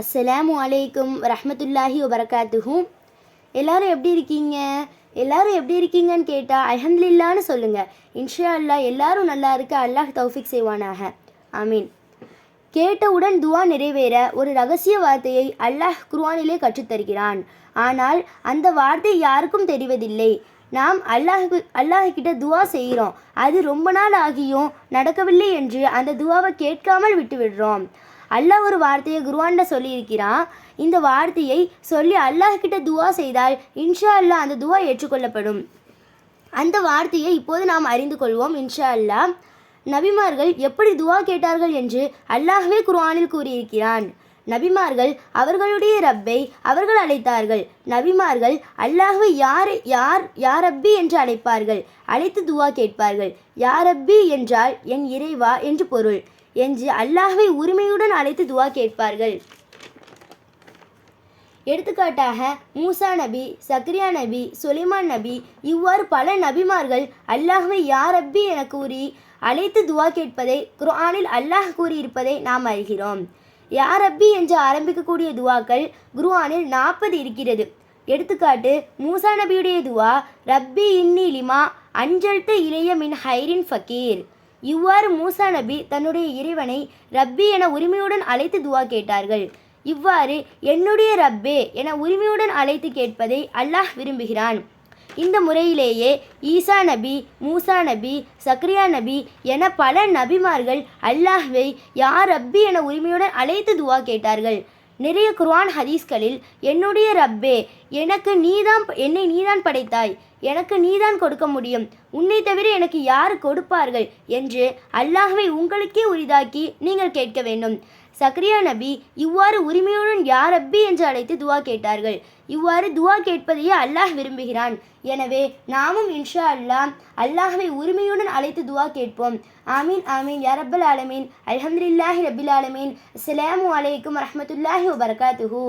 அஸ்ஸலாமு அலைக்கும் வரஹ்மத்துல்லாஹி வபரகாத்துஹு. எல்லாரும் எப்படி இருக்கீங்க? எல்லாரும் எப்படி இருக்கீங்கன்னு கேட்டால் அல்ஹம்துலில்லாஹ்னு சொல்லுங்கள். இன்ஷா அல்லாஹ் எல்லாரும் நல்லா இருக்க அல்லாஹ் தௌஃபிக் செய்வானாக. ஆமீன். கேட்டவுடன் துவா நிறைவேற ஒரு ரகசிய வார்த்தையை அல்லாஹ் குர்ஆனிலே கற்றுத்தருகிறான். ஆனால் அந்த வார்த்தை யாருக்கும் தெரிவதில்லை. நாம் அல்லாஹ்கிட்ட துவா செய்கிறோம், அது ரொம்ப நாள் ஆகியும் நடக்கவில்லை என்று அந்த துவாவை கேட்காமல் விட்டு விடுறோம். அல்லாஹ் ஒரு வார்த்தையை குர்ஆனில் சொல்லியிருக்கிறான். இந்த வார்த்தையை சொல்லி அல்லாஹ்கிட்ட துவா செய்தால் இன்ஷா அல்லாஹ் அந்த துவா ஏற்றுக்கொள்ளப்படும். அந்த வார்த்தையை இப்போது நாம் அறிந்து கொள்வோம் இன்ஷா அல்லாஹ். நபிமார்கள் எப்படி துவா கேட்டார்கள் என்று அல்லாஹ்வே குர்ஆனில் கூறியிருக்கிறான். நபிமார்கள் அவர்களுடைய ரப்பை அவர்கள் அழைத்தார்கள். நபிமார்கள் அல்லாஹ்வை யார் ரப்பி என்று அழைப்பார்கள். அழைத்து துவா கேட்பார்கள். யா ரப்பி என்றால் என் இறைவா என்று பொருள் என்று அல்லாஹ்வை உரிமையுடன் அழைத்து துவா கேட்பார்கள். எடுத்துக்காட்டாக மூசா நபி, சக்ரியா நபி, சுலைமான் நபி, இவ்வாறு பல நபிமார்கள் அல்லாஹ்வை யா ரப்பி என கூறி அழைத்து துவா கேட்பதை குர்ஆனில் அல்லாஹ் கூறியிருப்பதை நாம் அறிகிறோம். யா ரப்பி என்று ஆரம்பிக்கக்கூடிய துவாக்கள் குர்ஆனில் 40 இருக்கிறது. எடுத்துக்காட்டு, மூசா நபியுடைய துவா ரப்பி இன்னி லிமா அஞ்சல்த இளைய மின் ஹைரின் ஃபக்கீர். இவ்வாறு மூசா நபி தன்னுடைய இறைவனை ரப்பி என உரிமையுடன் அழைத்து துவா கேட்டார்கள். இவ்வாறு என்னுடைய ரப்பே என உரிமையுடன் அழைத்து கேட்பதை அல்லாஹ் விரும்புகிறான். இந்த முறையிலேயே ஈசா நபி, மூசா நபி, சக்ரியா நபி என பல நபிமார்கள் அல்லாஹ்வை யா ரப்பி என உரிமையுடன் அழைத்து துவா கேட்டார்கள். நிறைய குர்ஆன் ஹதீஸ்களில் என்னுடைய ரப்பே, என்னை நீதான் படைத்தாய், எனக்கு நீதான் கொடுக்க முடியும், உன்னை தவிர எனக்கு யார் கொடுப்பார்கள் என்று அல்லாஹ்வை உங்களுக்கே உரிதாக்கி நீங்கள் கேட்க வேண்டும். சக்ரியா நபி இவ்வாறு உரிமையுடன் யா ரப்பி என்று அழைத்து துவா கேட்டார்கள். இவ்வாறு துவா கேட்பதையே அல்லாஹ் விரும்புகிறான். எனவே நாமும் இன்ஷா அல்லாஹ் அல்லாஹ்வை உரிமையுடன் அழைத்து துவா கேட்போம். ஆமீன் ஆமீன் யா ரப்பல் ஆலமீன். அல்ஹம்துலில்லாஹி ரப்பில் ஆலமீன். அஸ்ஸலாமு அலைக்கும் வரஹ்மத்துல்லாஹி வபரகாத்துஹு.